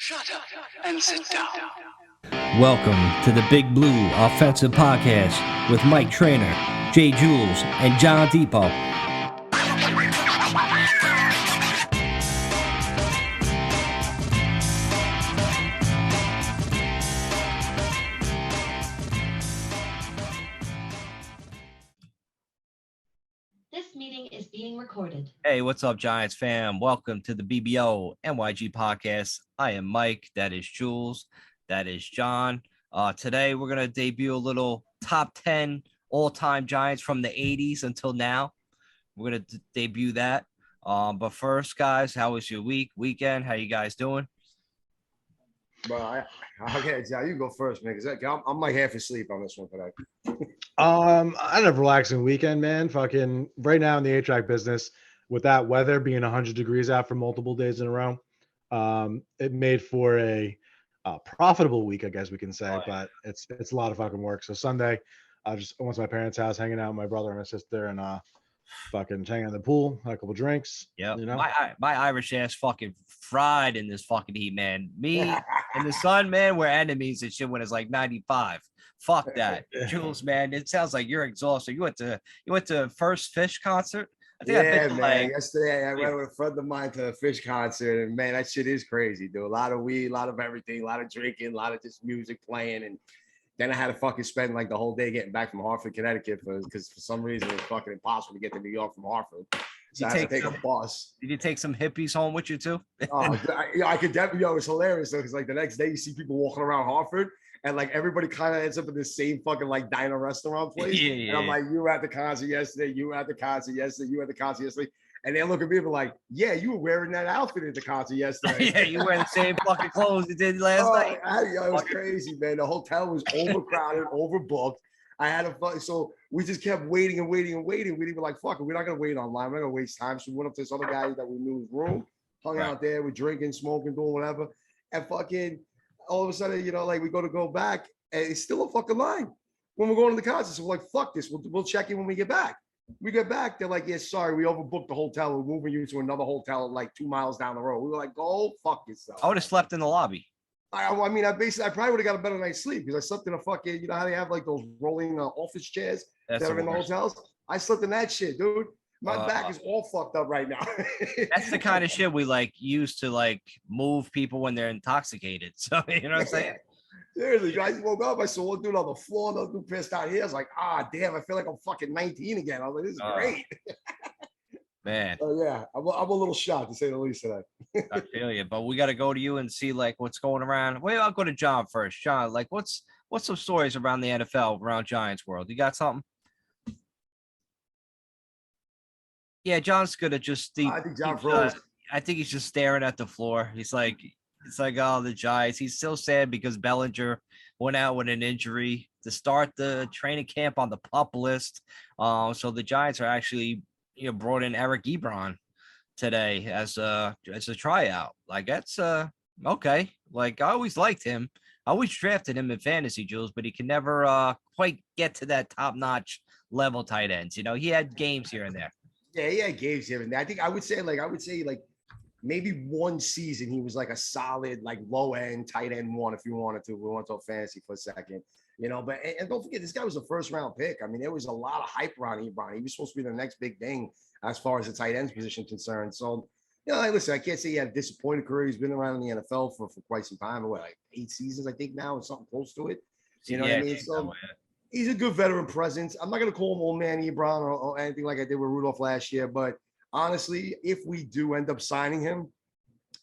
Shut up and sit down. Welcome to the Big Blue Offensive Podcast with Mike Trainer, Jay Jules, and John Depot. This meeting is being recorded. Hey, what's up, Giants fam? Welcome to the BBO NYG Podcast. I am Mike. That is Jules. That is John. Today, we're going to debut a little top 10 all-time Giants from the 80s until now. We're going to debut that. But first, guys, how was your weekend? How you guys doing? Bro, okay, John, you go first, man, because I'm like half asleep on this one today. I had a relaxing weekend, man. Fucking right now in the HVAC business, with that weather being 100 degrees out for multiple days in a row, it made for a profitable week, I guess we can say. Oh, yeah. But it's a lot of fucking work. So Sunday, I just went to my parents' house, hanging out with my brother and my sister, and fucking hanging in the pool, had a couple drinks. Yeah, you know, my Irish ass fucking fried in this fucking heat, man. Me and the sun, man, we're enemies and shit when it's like 95. Fuck that, Jules, man. It sounds like you're exhausted. You went to First Fish concert. I think Yeah, man. like, Yesterday, I went with a friend of mine to a Fish concert, and man, that shit is crazy, dude. A lot of weed, a lot of everything, a lot of drinking, a lot of just music playing, and then I had to fucking spend like the whole day getting back from Hartford, Connecticut, because for some reason it was fucking impossible to get to New York from Hartford. So I had to take a bus. Did you take some hippies home with you too? I could definitely. It's hilarious though, because like the next day you see people walking around Hartford, and like everybody kind of ends up in the same fucking like diner restaurant place. Yeah. And I'm like, you were at the concert yesterday. You were at the concert yesterday. You were at the concert yesterday. And they look at me and be like, yeah, you were wearing that outfit at the concert yesterday. Yeah, you wear the same fucking clothes you did last night. It was crazy, man. The hotel was overcrowded, overbooked. I had a so we just kept waiting and waiting and waiting. We didn't even like, fuck it, we're not gonna wait online. We're not gonna waste time. So we went up to this other guy that we knew his room, hung out there, we're drinking, smoking, doing whatever. And fucking all of a sudden, you know, like we go back, and it's still a fucking line when we're going to the concert. So we're like, fuck this, we'll check in when we get back. We get back, they're like, yeah, sorry, we overbooked the hotel. We're moving you to another hotel like 2 miles down the road. We were like, go fuck yourself. I would have slept in the lobby. I mean, I probably would have got a better night's sleep because I slept in a fucking, you know how they have like those rolling office chairs that are in the hotels? I slept in that shit, dude. My back is all fucked up right now. That's the kind of shit we like use to like move people when they're intoxicated. So, you know what I'm saying? Seriously, guys, woke up. I saw one dude on the floor, another dude pissed out here. I was like, damn, I feel like I'm fucking 19 again. I was like, this is great. Man. Yeah, I'm a little shocked to say the least today. I feel you, but we got to go to you and see like what's going around. Well, I'll go to John first. John, like what's some stories around the NFL, around Giants world? You got something? Yeah, John's gonna just I think John froze. I think he's just staring at the floor. It's like, oh, the Giants. He's still sad because Bellinger went out with an injury to start the training camp on the PUP list. So the Giants are actually, you know, brought in Eric Ebron today as a tryout. Like that's okay. Like I always liked him. I always drafted him in fantasy, Jules, but he can never quite get to that top-notch level tight ends. You know, he had games here and there. Yeah, he had games here and there. I would say maybe one season he was like a solid, like low end tight end one if you wanted to. We went to fantasy for a second, you know. But and don't forget, this guy was a first round pick. I mean, there was a lot of hype around Ebron. He was supposed to be the next big thing as far as the tight ends position concerned. So, you know, like, listen, I can't say he had a disappointing career. He's been around in the NFL for quite some time. What, like 8 seasons, I think now, or something close to it. You know what I mean? So he's a good veteran presence. I'm not going to call him old man Ebron or anything like I did with Rudolph last year, but honestly, if we do end up signing him,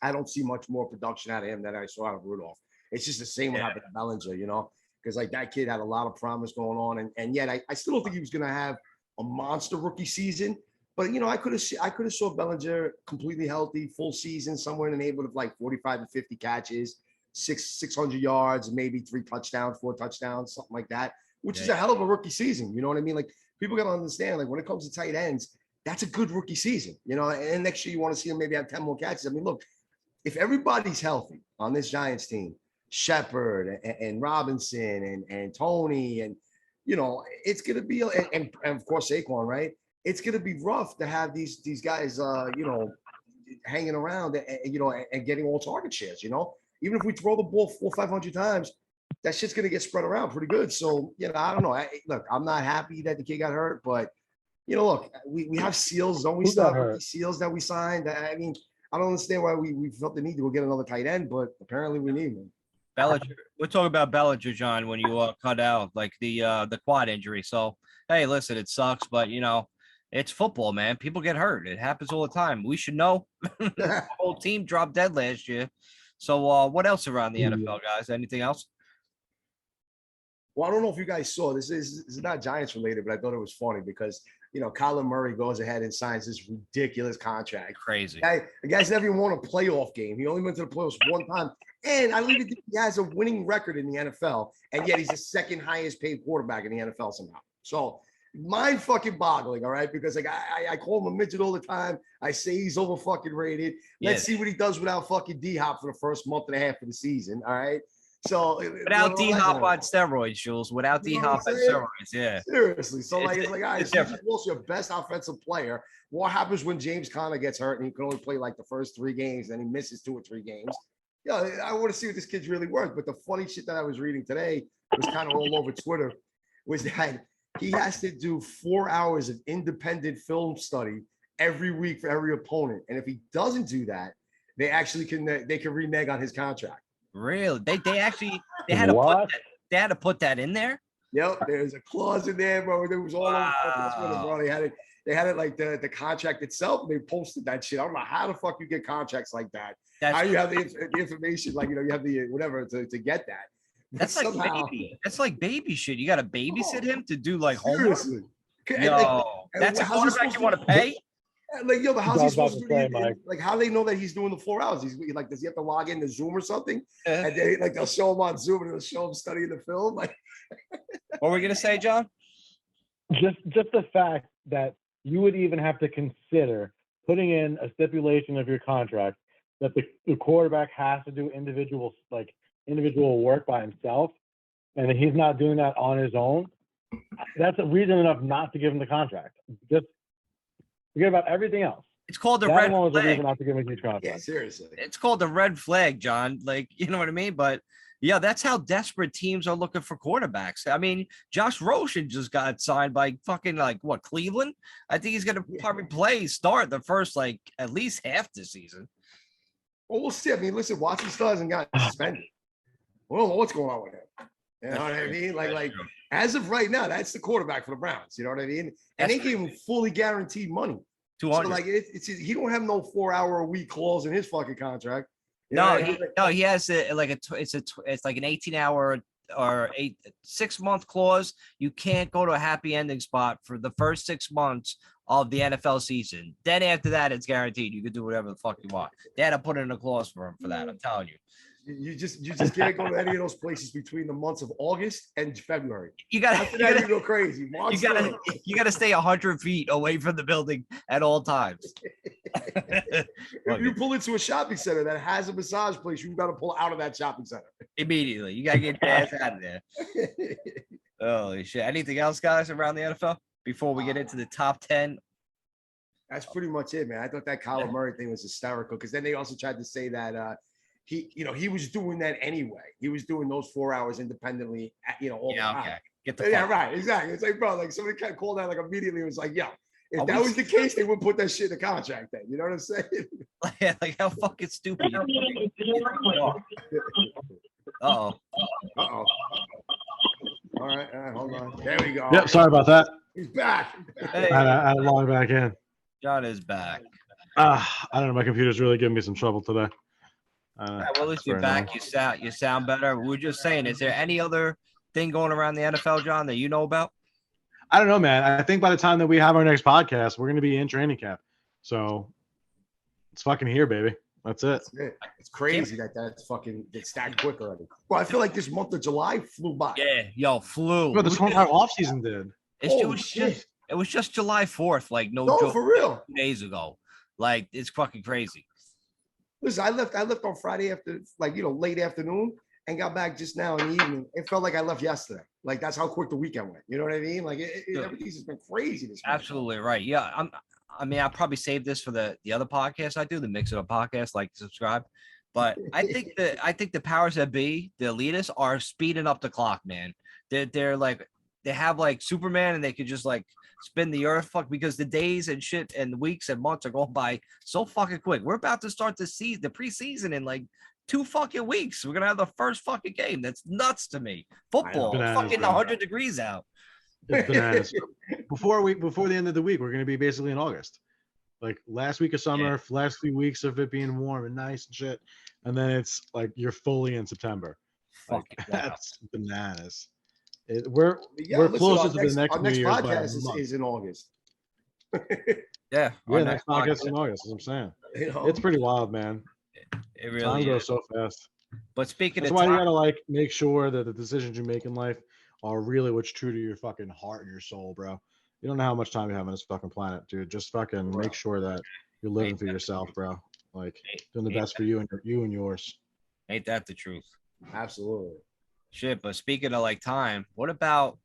I don't see much more production out of him than I saw out of Rudolph. It's just the same what happened to Bellinger, you know, because like that kid had a lot of promise going on, and yet I still don't think he was going to have a monster rookie season. But you know, I could have saw Bellinger completely healthy, full season, somewhere in the neighborhood of like 45 to 50 catches, 600 yards, maybe 3 touchdowns, 4 touchdowns, something like that, which is a hell of a rookie season. You know what I mean? Like people got to understand, like when it comes to tight ends, that's a good rookie season, you know, and next year you want to see him maybe have 10 more catches. I mean, look, if everybody's healthy on this Giants team, Shepard and Robinson and Tony, and, you know, it's going to be, and of course, Saquon, right? It's going to be rough to have these guys, you know, hanging around, and, you know, and getting all target shares, you know, even if we throw the ball 400-500 times, that shit's gonna get spread around pretty good. So I don't know. Look, I'm not happy that the kid got hurt, but look, we have seals. Don't we Who got stop with hurt? these seals that we signed? I mean, I don't understand why we felt the need to go get another tight end, but apparently we need one. Bellinger. We're talking about Bellinger, John, when you cut out like the quad injury. So hey, listen, it sucks, but it's football, man. People get hurt. It happens all the time. We should know. The whole team dropped dead last year. So what else around the NFL, guys? Anything else? Well, I don't know if you guys saw this. Is not Giants related, but I thought it was funny because Kyler Murray goes ahead and signs this ridiculous contract. Crazy. The guy's never even won a playoff game. He only went to the playoffs one time. And I don't even think he has a winning record in the NFL. And yet he's the second highest paid quarterback in the NFL somehow. So mind fucking boggling, all right? Because I call him a midget all the time. I say he's over fucking rated. Let's see what he does without fucking D-Hop for the first month and a half of the season, all right? So without D-Hop on steroids, Jules. Without D-Hop on steroids, yeah. Seriously. So it's like, all right, it's so Wilson, your best offensive player. What happens when James Conner gets hurt and he can only play like the first 3 games and he misses 2 or 3 games? I want to see what this kid's really worth. But the funny shit that I was reading today was kind of all over Twitter was that he has to do 4 hours of independent film study every week for every opponent. And if he doesn't do that, they can renege on his contract. Really? They had to put that in there? Yep, there's a clause in there, bro. It was all over Twitter, bro. They had it like the contract itself. And they posted that shit. I don't know how the fuck you get contracts like that. How you have the information, like you have the whatever to get that. That's like baby. That's like baby shit. You got to babysit him to do like seriously. Homework. No, that's a quarterback you want to pay. Like, but how's he supposed to do it? Like, how they know that he's doing the 4 hours? He's like, does he have to log into Zoom or something? And they'll show him on Zoom and they'll show him studying the film. Like, what were we gonna say, John? Just the fact that you would even have to consider putting in a stipulation of your contract that the quarterback has to do individual work by himself, and that he's not doing that on his own. That's a reason enough not to give him the contract. Just forget about everything else. It's called the that red one was flag. The reason not to give him a huge contract. Yeah, seriously. It's called the red flag, John. Like, you know what I mean? But yeah, that's how desperate teams are looking for quarterbacks. I mean, Josh Rosen just got signed by fucking Cleveland? I think he's gonna probably start the first at least half the season. Well, we'll see. I mean, listen, Watson still hasn't gotten suspended. We don't know what's going on with him. You know what I mean? Like as of right now, that's the quarterback for the Browns. You know what I mean? And they gave him fully guaranteed money. 200. So it's he don't have no 4-hour-a-week clause in his fucking contract. He has it's like an 18-hour or 6-month clause. You can't go to a happy ending spot for the first 6 months of the NFL season. Then after that, it's guaranteed. You can do whatever the fuck you want. They had to put in a clause for him for that. I'm telling you. You just can't go to any of those places between the months of August and February. You gotta go crazy. You gotta stay 100 feet away from the building at all times. If you pull into a shopping center that has a massage place, you gotta pull out of that shopping center immediately. You gotta get your ass out of there. Holy shit! Anything else, guys, around the NFL before we get into the top 10? That's pretty much it, man. I thought that Kyler Murray thing was hysterical because then they also tried to say that he was doing that anyway. He was doing those 4 hours independently, all the time. Okay. Get the fuck. Right, exactly. It's like, bro, somebody kind of called out immediately. It was like, if that was the case, they would put that shit in the contract then. You know what I'm saying? Like how fucking stupid. Uh-oh. All right, hold on. There we go. Yep, sorry about that. He's back. Hey. I had to log back in. John is back. I don't know. My computer's really giving me some trouble today. Well, at least you're back. You sound better. We're just saying, is there any other thing going around the NFL, John, that you know about? I don't know, man. I think by the time that we have our next podcast, we're going to be in training camp. So it's fucking here, baby. That's it. It's crazy that's fucking it's that quick already. Well, I feel like this month of July flew by. Yeah, flew. Bro, this whole entire offseason did. It was just July 4th, no joke, for real. 2 days ago. Like, it's fucking crazy. Listen, I left on Friday after, late afternoon and got back just now in the evening. It felt like I left yesterday. Like, that's how quick the weekend went. You know what I mean? Like, everything's just been crazy this week. Absolutely right. Yeah, I'll probably save this for the other podcast I do, the Mix It Up podcast, subscribe. But I think the powers that be, the elitists, are speeding up the clock, man. They're like they have like Superman, and they could just like spin the earth, fuck, because the days and shit and weeks and months are going by so fucking quick. We're about to start the preseason in like 2 fucking weeks. We're gonna have the first fucking game. That's nuts to me. Football, Bananas, fucking bro. 100 degrees out. It's bananas. Before the end of the week, we're going to be basically in August. Like last week of summer, last few weeks of it being warm and nice and shit, and then it's like you're fully in September. Like, that's bananas. We're listen, closer to the next our New next Year's by a podcast month. is in August. Yeah, Next podcast is in August. That's what I'm saying. You know? It's pretty wild, man. It really Time is. goes so fast. But speaking That's of why time, you gotta like make sure that the decisions you make in life are really what's true to your fucking heart and your soul, bro. You don't know how much time you have on this fucking planet, dude. Just fucking make sure that you're living for yourself, bro. Like doing the best for you and yours. ain't that the truth? Absolutely. Shit, but speaking of like time, what about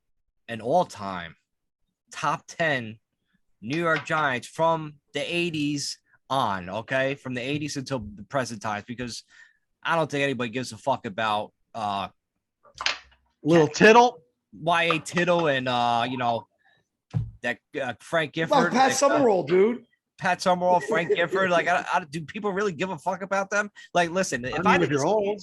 an all-time top 10 New York Giants from the 80s on, okay? From the 80s until the present times, because I don't think anybody gives a fuck about Little Tittle. Y.A. Tittle and that Frank Gifford. Fuck Pat Summerall, dude. Pat Summerall, Frank Gifford. Like, do people really give a fuck about them? Like, listen, I mean, if you're old.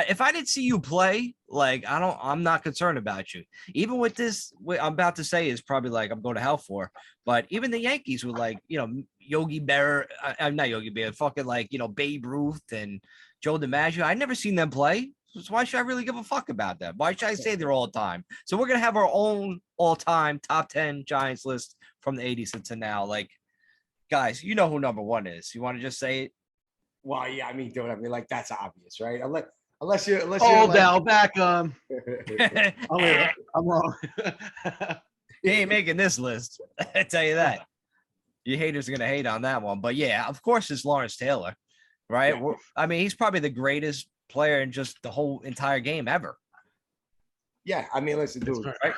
If I didn't see you play, like, I'm not concerned about you. Even with this, what I'm about to say is probably like I'm going to hell for. But even the Yankees with like, Yogi Berra, I'm not Yogi Berra, fucking like, Babe Ruth and Joe DiMaggio. I never seen them play. So why should I really give a fuck about them? Why should I say they're all time? So we're gonna have our own all-time top 10 Giants list from the 80s to now. Like, guys, you know who number 1 is. You want to just say it? Well, yeah, I mean, dude, like that's obvious, right? Unless you're Odell Beckham. I'm wrong. He ain't making this list. I tell you that. You haters are gonna hate on that one. But yeah, of course it's Lawrence Taylor, right? Yeah. I mean, he's probably the greatest player in just the whole entire game ever. Yeah, I mean, listen, dude. Right?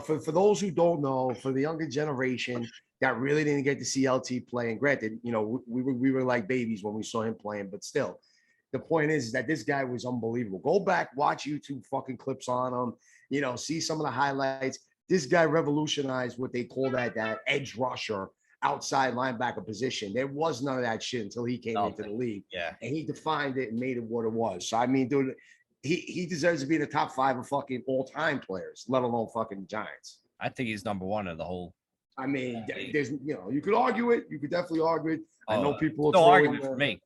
For those who don't know, for the younger generation that really didn't get to see LT play, and granted, we were like babies when we saw him playing, but still, the point is that this guy was unbelievable. Go back, watch YouTube fucking clips on him, see some of the highlights. This guy revolutionized what they call that edge rusher outside linebacker position. There was none of that shit until he came into the league. Yeah. And he defined it and made it what it was. So, I mean, dude, he deserves to be in the top 5 of fucking all-time players, let alone fucking Giants. I think he's number 1 of the whole. I mean, there's, you could argue it. You could definitely argue it. I know people will no throw argument for me.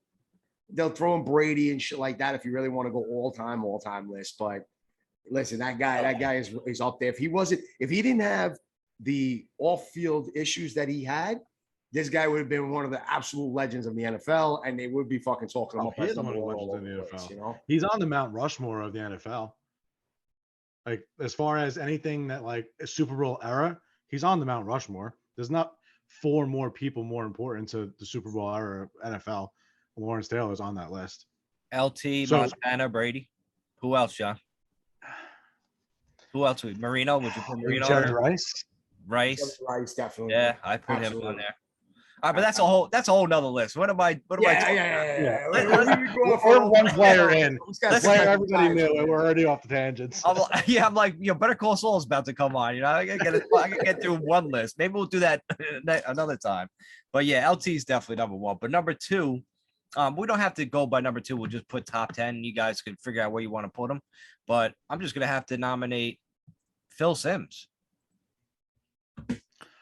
They'll throw in Brady and shit like that if you really want to go all-time list. But listen, that guy is up there. If he didn't have the off-field issues that he had, this guy would have been one of the absolute legends of the NFL, and they would be fucking talking about He is one of the legends in the NFL. He's on the Mount Rushmore of the NFL. Like, as far as anything that like a Super Bowl era, he's on the Mount Rushmore. There's not 4 more people more important to the Super Bowl era of NFL. Lawrence Taylor is on that list. LT, Montana, Brady. Who else, John? Who else? Marino? Would you put Marino? Jerry Rice. Rice, definitely. Yeah, I put him on there. All right, but that's a whole nother list. What am I talking Yeah. We're one player in. Player everybody knew, and we're already off the tangents. I'm like, Better Call Saul's about to come on. I can get through one list. Maybe we'll do that another time. But yeah, LT is definitely number 1. But number 2, we don't have to go by number 2. We'll just put top 10. You guys can figure out where you want to put them. But I'm just gonna have to nominate Phil Simms.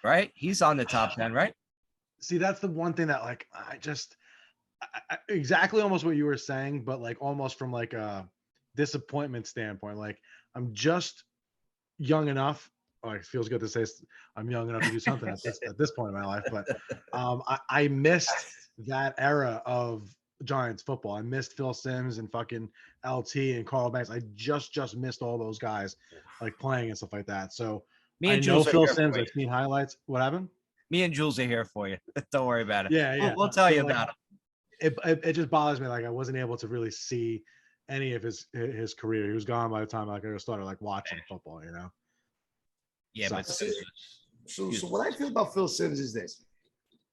Right? He's on the top 10, right? See, that's the one thing that like I exactly almost what you were saying, but like almost from like a disappointment standpoint. Like, I'm just young enough. Oh, it feels good to say I'm young enough to do something at this point in my life, but I missed that era of Giants football. I missed Phil Simms and fucking LT and Carl Banks. I just missed all those guys like playing and stuff like that. So Me and I Jules know Phil Simms. I've seen highlights. What happened? Me and Jules are here for you. Don't worry about it. Yeah. We'll tell you about it. It just bothers me. Like, I wasn't able to really see any of his career. He was gone by the time I started like watching football. Yeah, but so what I feel about Phil Simms is this: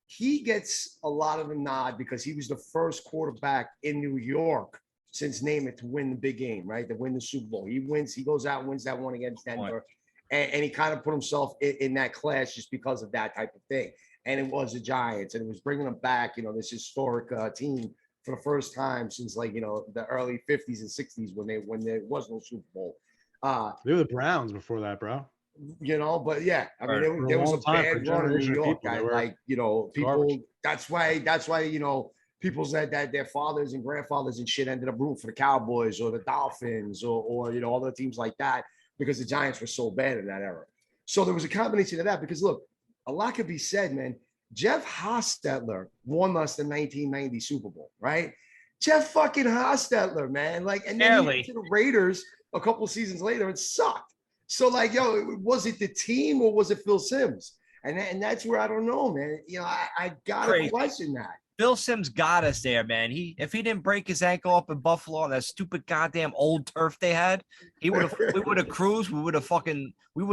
he gets a lot of the nod because he was the first quarterback in New York since Namath to win the big game, right? To win the Super Bowl. He wins, he goes out and wins that one against Denver. And he kind of put himself in that class just because of that type of thing. And it was the Giants, and it was bringing them back, this historic team for the first time since like, the early 50s and 60s when there was no Super Bowl. They were the Browns before that, bro. But yeah, I mean, For a there was a long time, for a bad run in New generation of York. people, they I were like, people. garbage. That's why, people said that their fathers and grandfathers and shit ended up rooting for the Cowboys or the Dolphins or all the teams like that because the Giants were so bad in that era. So there was a combination of that because look, a lot could be said, man. Jeff Hostetler won us the 1990 Super Bowl, right? Jeff fucking Hostetler, man. Like, and then he went to the Raiders a couple seasons later and sucked. So, like, was it the team or was it Phil Simms? And that's where I don't know, man. I gotta question that. Phil Simms got us there, man. If he didn't break his ankle up in Buffalo on that stupid goddamn old turf they had, we would have cruised. We would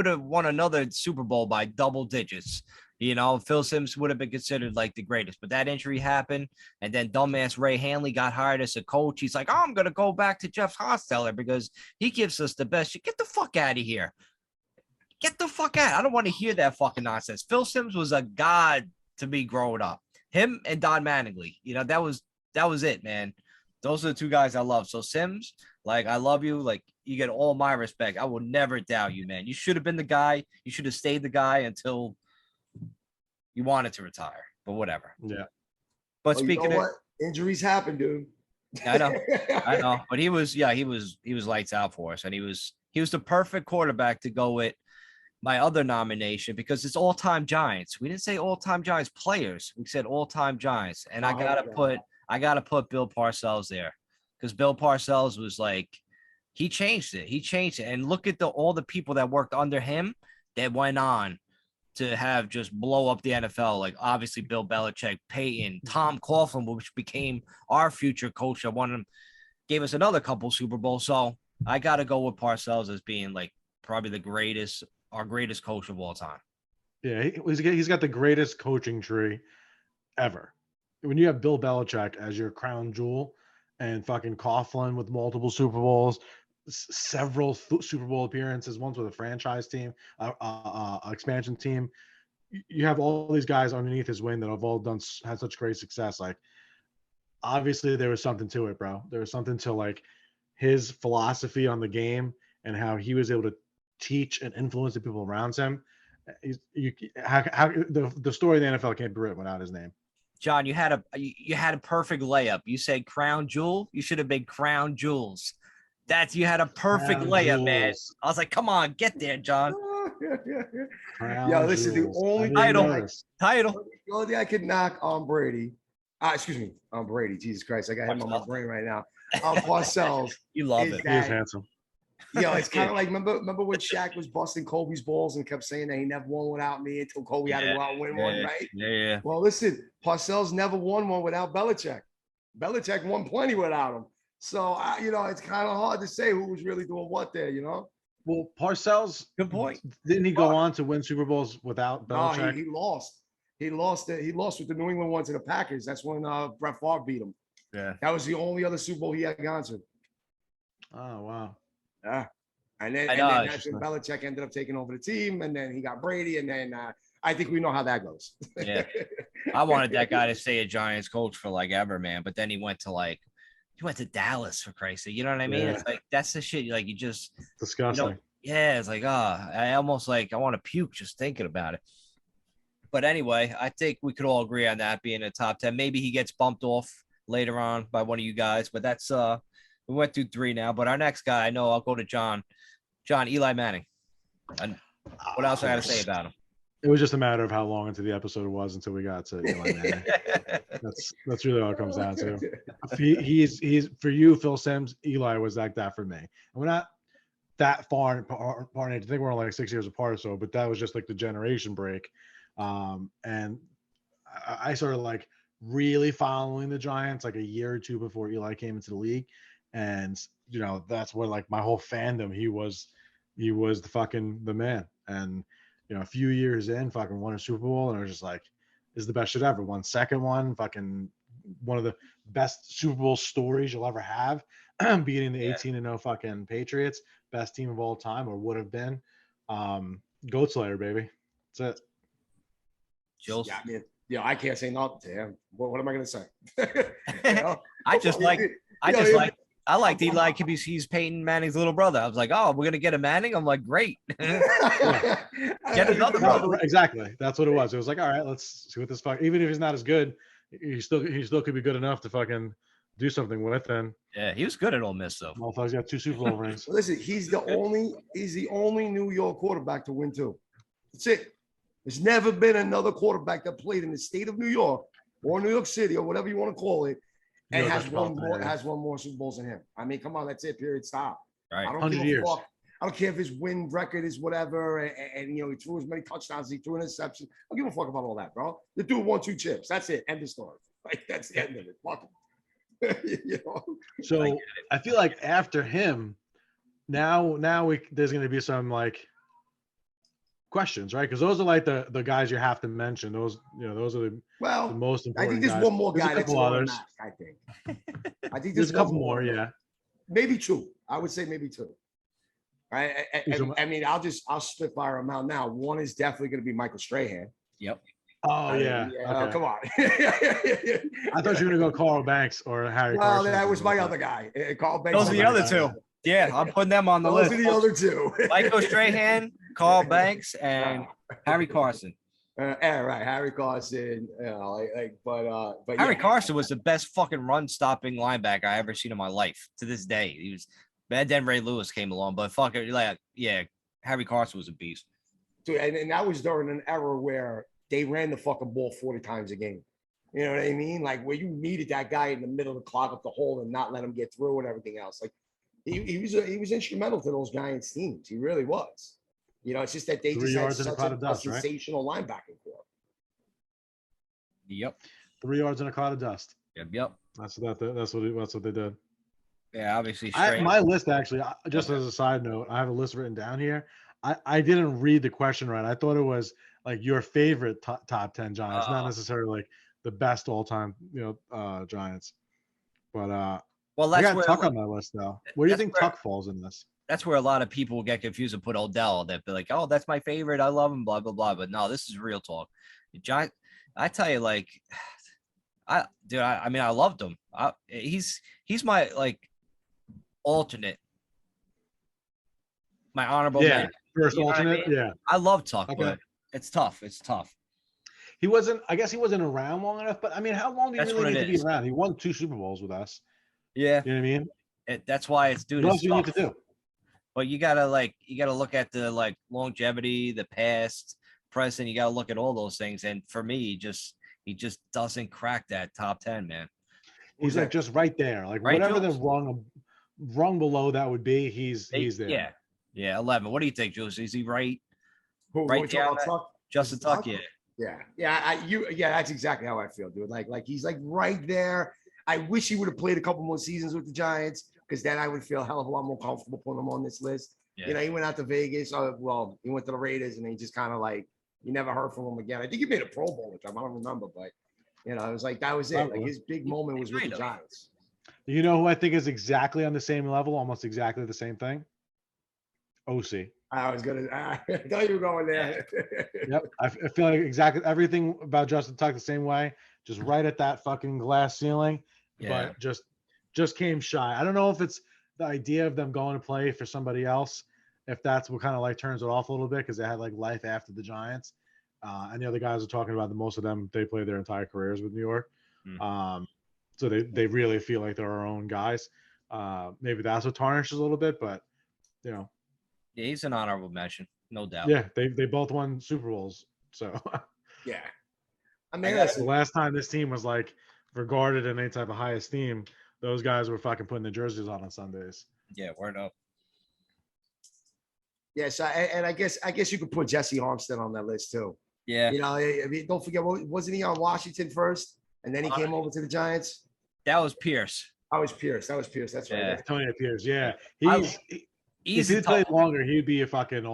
have won another Super Bowl by double digits. Phil Simms would have been considered like the greatest, but that injury happened. And then dumbass Ray Hanley got hired as a coach. He's like, I'm going to go back to Jeff Hostetler because he gives us the best. Get the fuck out of here. Get the fuck out. I don't want to hear that fucking nonsense. Phil Simms was a god to me growing up. Him and Don Mattingly, that was it, man. Those are the two guys I love. So Simms, like, I love you. Like, you get all my respect. I will never doubt you, man. You should have been the guy. You should have stayed the guy until you wanted to retire, but whatever. Yeah. But speaking of injuries happen, dude. I know. But he was lights out for us, and he was the perfect quarterback to go with my other nomination because it's all-time Giants. We didn't say all-time Giants players. We said all-time Giants. And I gotta put Bill Parcells there because Bill Parcells was like, he changed it. And look at all the people that worked under him that went on to have just blow up the NFL. Like obviously Bill Belichick, Peyton, Tom Coughlin, which became our future coach that gave us another couple Super Bowls. So I gotta go with Parcells as being like probably our greatest coach of all time. Yeah, he's got the greatest coaching tree ever. When you have Bill Belichick as your crown jewel and fucking Coughlin with multiple Super Bowls, several Super Bowl appearances, once with a franchise team, expansion team. You have all these guys underneath his wing that have all had such great success. Like, obviously there was something to it, bro. There was something to like his philosophy on the game and how he was able to teach and influence the people around him. The story of the NFL can't be written without his name. John, you had a perfect layup. You said Crown Jewel. You should have been Crown Jules. You had a perfect layup, Jules. Man. I was like, come on, get there, John. Listen, the only title. The only thing I could knock on Brady. Excuse me, on Brady. Jesus Christ, I got him on my brain right now. On Parcells. You love it. He is handsome. It's kind of like remember when Shaq was busting Kobe's balls and kept saying that he never won without me until Kobe had to go out and win one, right? Yeah. Well, listen, Parcells never won one without Belichick. Belichick won plenty without him. So it's kind of hard to say who was really doing what there, Well, Parcells, good point. Didn't he go on to win Super Bowls without Belichick? No, he lost. He lost with the New England one to the Packers. That's when Brett Favre beat him. Yeah. That was the only other Super Bowl he had gone to. Oh, wow. Yeah. And then that's when Belichick ended up taking over the team, and then he got Brady, and then I think we know how that goes. Yeah. I wanted that guy to stay a Giants coach for like ever, man. But then he went to Dallas, for Christ's sake. You know what I mean? Yeah. It's like that's the shit. Like you just disgusting. It's like I almost like I want to puke just thinking about it. But anyway, I think we could all agree on that being a top 10. Maybe he gets bumped off later on by one of you guys, but that's we went through 3 now. But our next guy, I know I'll go to John. John, Eli Manning. And what else I got to say about him? It was just a matter of how long into the episode it was until we got to Eli Manning. That's really all it comes down to. He's for you, Phil Simms. Eli was like that for me. And we're not that far apart. I think we're only like 6 years apart or so, but that was just like the generation break. And I started like really following the Giants like a year or two before Eli came into the league, and that's what like my whole fandom. He was the man, and a few years in, fucking won a Super Bowl, and I was just like, is the best shit ever. Won second one, fucking one of the best Super Bowl stories you'll ever have, beating the 18-0 fucking Patriots, best team of all time, or would have been. Goat Slayer, baby. That's it. Jules. Yeah, I mean, I can't say nothing to him. What am I gonna say? You know? I liked he like he's Peyton Manning's little brother. I was like, oh, we're gonna get a Manning. I'm like, great. Get another brother. Exactly. That's what it was. It was like, all right, let's see what this fuck. Even if he's not as good, he still could be good enough to fucking do something with. And yeah, he was good at Ole Miss though. Motherfucker's got 2 Super Bowl rings. Listen, he's the only New York quarterback to win 2. That's it. There's never been another quarterback that played in the state of New York or New York City or whatever you want to call it and has won more Super Bowls than him. I mean, come on, that's it. Period. Stop. Right. I don't 100 give a years. fuck. I don't care if his win record is whatever, and he threw as many touchdowns, he threw an interception. I don't give a fuck about all that, bro. The dude won 2 chips. That's it. End of story. Like that's the end of it. Fuck him. So I feel like after him, now there's going to be some like questions, right? Because those are like the guys you have to mention. Those those are the most important. I think there's guys. one more There's guy a that's couple on others. that, I think There's a couple more, yeah. Maybe 2. I would say maybe 2. Right. I mean, I'll spitfire them out now. One is definitely going to be Michael Strahan. Yep. Oh yeah. Okay. Come on. I thought you were gonna go Carl Banks or Harry. Well, Carson. that was my other guy, Carl Banks. Those are the other 2. Yeah, I'm putting them on the list. Those are the other 2. Michael Strahan, Carl Banks, and Harry Carson. Yeah, right, Harry Carson. But Harry Carson was the best fucking run-stopping linebacker I ever seen in my life. To this day, he was. Bad. Then Ray Lewis came along, but fuck it, Harry Carson was a beast. Dude, and that was during an era where they ran the fucking ball 40 times a game. You know what I mean? Like where you needed that guy in the middle to clog up the hole and not let him get through and everything else. Like he was instrumental to those Giants teams. He really was. It's just that they 3 just had yards in a such cloud a of dust, right? sensational linebacking core. Yep. 3 yards in a cloud of dust. Yep. That's what they did. Yeah, obviously. My list actually, just as a side note, I have a list written down here. I didn't read the question right. I thought it was like your favorite top 10 Giants, not necessarily like the best all time, Giants. But well, that's I got where Tuck on my list though. Where do you think Tuck falls in this? That's where a lot of people get confused and put Odell. They'll be like, "Oh, that's my favorite. I love him." Blah blah blah. But no, this is real talk. Giant. I tell you, like, I mean, I loved him. He's my like alternate. My honorable mention. First alternate. I mean? Yeah. I love Tuck, okay. but it's tough. It's tough. I guess he wasn't around long enough, but I mean, how long do you really need to be around? He won 2 Super Bowls with us. Yeah. You know what I mean? That's why it's dude. What else do you need to do? But you gotta look at the like longevity, the past, present. You gotta look at all those things. And for me, he just doesn't crack that top 10, man. He's like just right there. Like right, whatever Jules? The rung below that would be, he's there. Yeah, 11. What do you think, Jules? Is he right? Right down Justin Tuck, yeah. That's exactly how I feel, dude. Like he's like right there. I wish he would have played a couple more seasons with the Giants because then I would feel a hell of a lot more comfortable putting him on this list. Yeah. He went out to Vegas. He went to the Raiders and he just kind of like you never heard from him again. I think he made a Pro Bowl with them. I don't remember, but it was like that was it. Like his big moment was with the Giants. You know who I think is exactly on the same level, almost exactly the same thing? OC. I thought you were going there. Yep. I feel like exactly everything about Justin Tuck the same way, just right at that fucking glass ceiling, but just came shy. I don't know if it's the idea of them going to play for somebody else, if that's what kind of like turns it off a little bit because they had like life after the Giants. And the other guys are talking about most of them, they played their entire careers with New York. So they really feel like they're our own guys. Maybe that's what tarnishes a little bit, but Yeah, he's an honorable mention, no doubt. Yeah, they both won Super Bowls. So yeah. I mean, the last time this team was like regarded in any type of high esteem, those guys were fucking putting the jerseys on Sundays. Yeah, word up. Yes, and I guess you could put Jesse Armstead on that list too. Yeah. I mean, don't forget, wasn't he on Washington first, and then he came over to the Giants? That was Pierce. That was Pierce. That's right. Yeah. Tony Pierce. Yeah, if he played longer, he'd be a fucking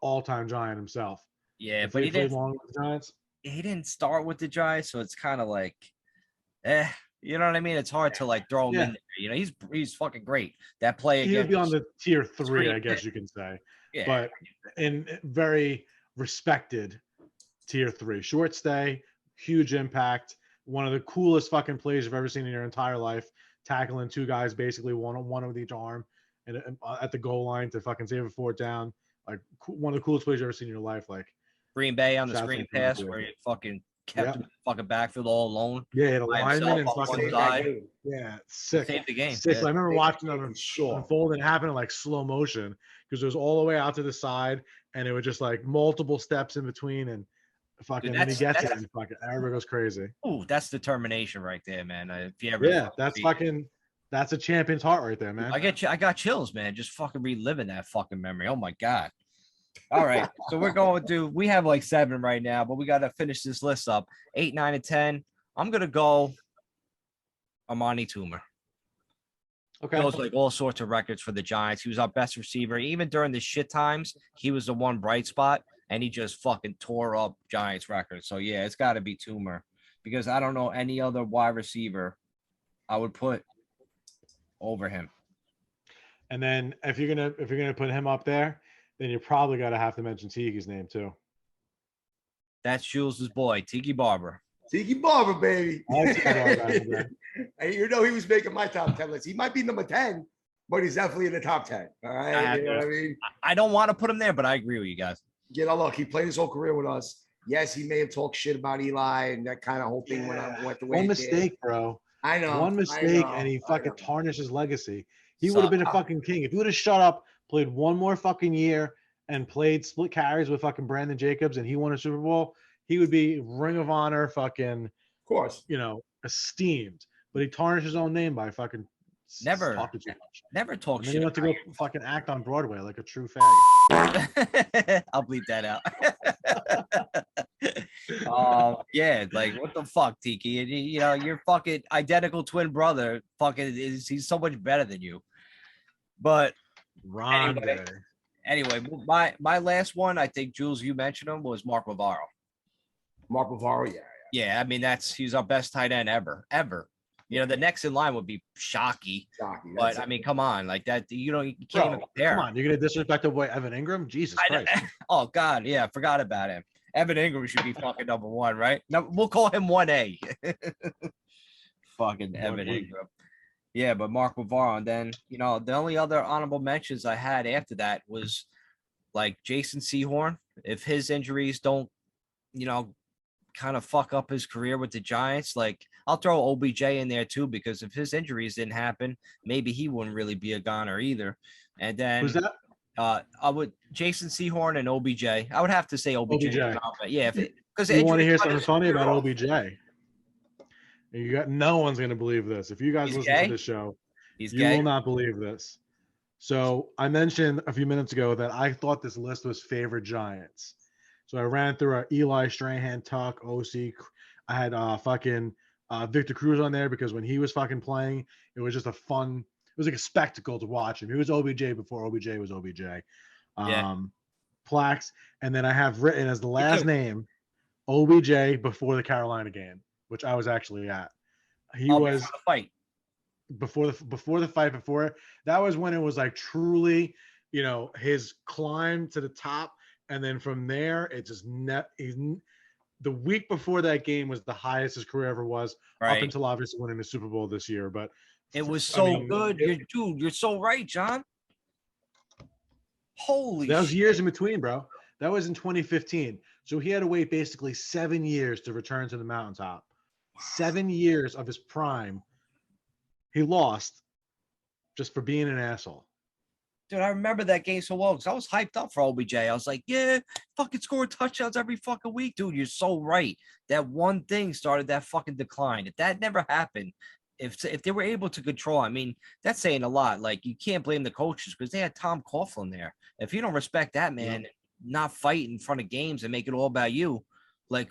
all-time Giant himself. Yeah, if but he played long with the Giants. he didn't start with the Giants, so it's kind of like, you know what I mean? It's hard to like throw him in there. You know, he's fucking great. That play He would again. be on the tier 3, Screen I guess pick. you can say, Yeah. but in very respected tier 3. Short stay, huge impact. One of the coolest fucking plays you've ever seen in your entire life. Tackling 2 guys, basically one with each arm, and at the goal line to fucking save a 4th down. Like one of the coolest plays you've ever seen in your life. Like Green Bay on the Shots screen like pass that, where he fucking kept him in the fucking backfield all alone. Yeah, the by lineman and himself on fucking one side. yeah, sick. Saved the game. Sick. Yeah. I remember watching them Sure. unfold and happen in like slow motion because it was all the way out to the side and it was just like multiple steps in between and fucking and he gets it and fucking everybody goes crazy. Oh, that's determination right there, man. If you ever That's a champion's heart right there, man. I got chills, man. Just fucking reliving that fucking memory. Oh my god. All right, so we're going to. We have like 7 right now, but we got to finish this list up. 8, 9, and 10. I'm gonna go. Amani Toomer. Okay. Builds like all sorts of records for the Giants. He was our best receiver, even during the shit times. He was the one bright spot, and he just fucking tore up Giants records. So yeah, it's got to be Toomer because I don't know any other wide receiver I would put over him. And then if you're gonna put him up there, then you probably gotta have to mention Tiki's name too. That's Jules' boy, Tiki Barber. Tiki Barber, baby. Barber. And you know he was making my top 10 list. He might be number 10, but he's definitely in the top 10. All right. You know what I mean? I don't want to put him there, but I agree with you guys. You know, look, he played his whole career with us. Yes, he may have talked shit about Eli and that kind of whole thing went the way One it mistake, did. bro. I know. One mistake, and he fucking tarnished his legacy. He would have been a fucking king. If he would have shut up, played one more fucking year, and played split carries with fucking Brandon Jacobs, and he won a Super Bowl, he would be Ring of Honor fucking, Of course. esteemed. But he tarnished his own name by fucking Never talking too much. Never talk And then shit. he went to go fucking act on Broadway like a true fag. I'll bleep that out. Yeah, like what the fuck, Tiki? And your fucking identical twin brother, he's so much better than you. But anyway, my last one, I think Jules, you mentioned him, was Mark Bavaro. Mark Bavaro, yeah. Yeah, I mean he's our best tight end ever. The next in line would be Shockey. But I mean, come on, like that. You can't even compare. Come on, you're gonna disrespect the boy Evan Ingram? Jesus Christ! Oh God, yeah, I forgot about him. Evan Ingram should be fucking number 1, right? No, we'll call him 1A. Fucking Evan Ingram. Yeah, but Mark Bavaro, and then the only other honorable mentions I had after that was like Jason Sehorn. If his injuries don't, kind of fuck up his career with the Giants, like I'll throw OBJ in there too, because if his injuries didn't happen, maybe he wouldn't really be a goner either. And then who's that? I would Jason Sehorn and OBJ. I would have to say OBJ. Yeah, because you want to hear something funny about OBJ. No one's gonna believe this. If you guys listen to this show, you will not believe this. So I mentioned a few minutes ago that I thought this list was favorite Giants. So I ran through Eli, Strahan, Tuck, OC. I had fucking Victor Cruz on there because when he was fucking playing, it was just it was like a spectacle to watch him. He was OBJ before OBJ was OBJ. Plaques. And then I have written as the last name, OBJ before the Carolina game, which I was actually at. He was the fight. Before the fight, that was when it was like truly, his climb to the top. And then from there, it just the week before that game was the highest his career ever was, up until obviously winning the Super Bowl this year. But it was good. You're so right, John. Holy that was years in between, bro. That was in 2015. So he had to wait basically 7 years to return to the mountaintop. 7 years of his prime, he lost just for being an asshole. Dude, I remember that game so well because I was hyped up for OBJ. I was like, yeah, fucking score touchdowns every fucking week. Dude, you're so right. That one thing started that fucking decline. If that never happened, if they were able to control, I mean, that's saying a lot. Like, you can't blame the coaches because they had Tom Coughlin there. If you don't respect that man, not fight in front of games and make it all about you, like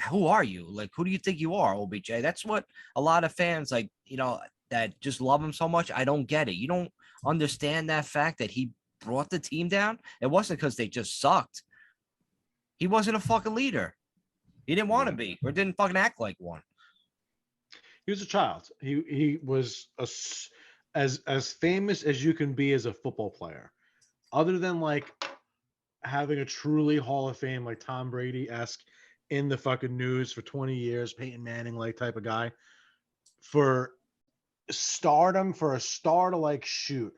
who are you? Like, who do you think you are, OBJ? That's what a lot of fans, that just love him so much. I don't get it. You don't understand that fact that he brought the team down. It wasn't because they just sucked. He wasn't a fucking leader. He didn't want to be, or didn't fucking act like one. He was a child. He was as famous as you can be as a football player, other than like having a truly Hall of Fame like Tom Brady-esque in the fucking news for 20 years, Peyton Manning like type of guy. For stardom, for a star to like shoot,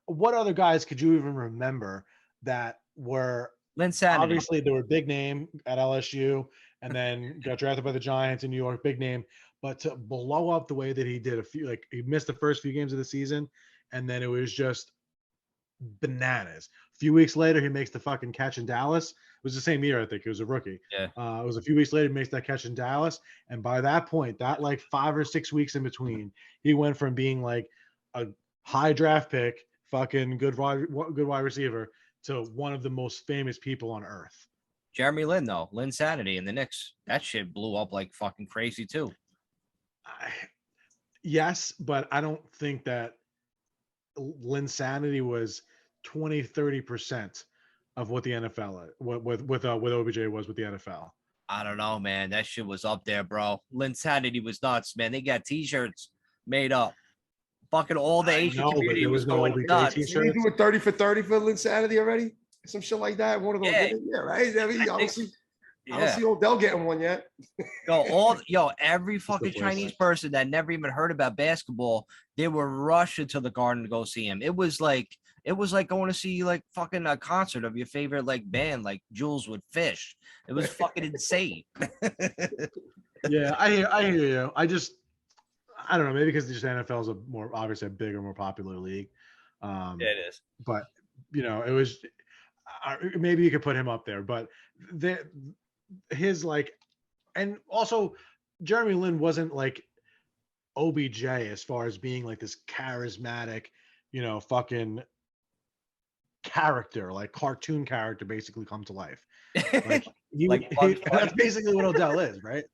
what other guys could you even remember that were Linsanity. obviously they were big name at LSU and then got drafted by the Giants in New York, big name, but to blow up the way that he did, he missed the first few games of the season, and then it was just bananas. A few weeks later, he makes the fucking catch in Dallas. It was the same year, I think. He was a rookie. Yeah. It was a few weeks later, he makes that catch in Dallas. And by that point, that like 5 or 6 weeks in between, he went from being like a high draft pick, fucking good wide receiver, to one of the most famous people on earth. Jeremy Lin, though. Linsanity in the Knicks. That shit blew up like fucking crazy, too. Yes, but I don't think that Linsanity was 20-30% of what the NFL with OBJ was with the NFL. I don't know, man. That shit was up there, bro. Linsanity was nuts, man. They got t-shirts made up. Fucking all the Asian community was going nuts. Did he do a 30 for 30 for Linsanity already? Some shit like that. One of those. Yeah, right. I mean, I don't see Odell getting one yet. Every fucking Chinese person that never even heard about basketball, they were rushing to the Garden to go see him. It was like going to see like fucking a concert of your favorite like band, like Jules with Fish. It was fucking insane. Yeah, I hear you. I don't know, maybe because just NFL is obviously a bigger, more popular league. It is. But it was maybe you could put him up there, but his like, and also Jeremy Lin wasn't like OBJ as far as being like this charismatic, fucking character, like cartoon character, basically come to life. Like, that's basically what Odell is, right?